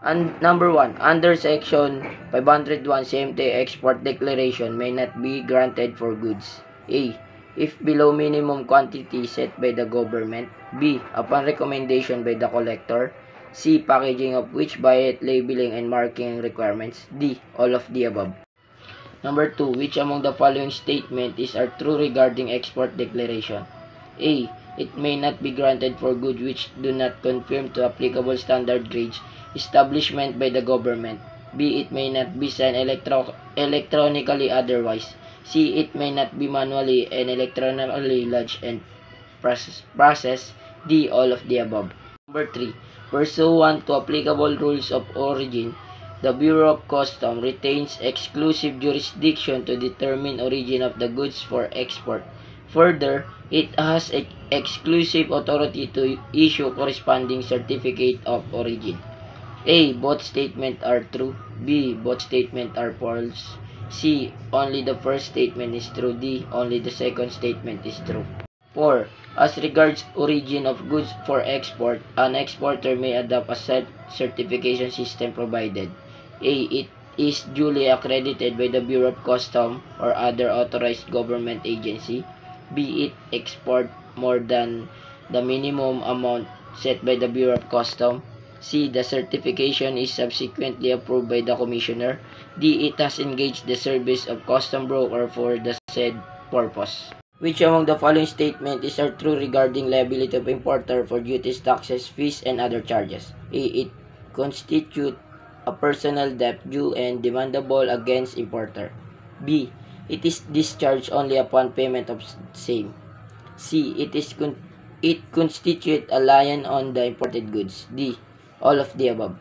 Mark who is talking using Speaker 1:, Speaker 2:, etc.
Speaker 1: And number 1, under Section 501 CMT, export declaration may not be granted for goods. A. If below minimum quantity set by the government. B. Upon recommendation by the collector. C. Packaging of which violate labeling and marking requirements. D. All of the above. Number 2, which among the following statements are true regarding export declaration? A. It may not be granted for goods which do not conform to applicable standard grades establishment by the government. B. It may not be signed electronically otherwise. C. It may not be manually and electronically lodged and processed. D. All of the above. Number 3. Pursuant to applicable rules of origin, the Bureau of Customs retains exclusive jurisdiction to determine origin of the goods for export. Further, it has exclusive authority to issue corresponding certificate of origin. A. Both statements are true. B. Both statements are false. C. Only the first statement is true. D. Only the second statement is true. 4. As regards origin of goods for export, an exporter may adopt a self-certification system provided A. It is duly accredited by the Bureau of Customs or other authorized government agency. B. It export more than the minimum amount set by the Bureau of Customs. C. The certification is subsequently approved by the Commissioner. D. It has engaged the service of custom broker for the said purpose. Which among the following statements are true regarding liability of importer for duties, taxes, fees, and other charges? A. It constitutes a personal debt due and demandable against importer. B. It is discharged only upon payment of same. C. It constitutes a lien on the imported goods. D. All of the above.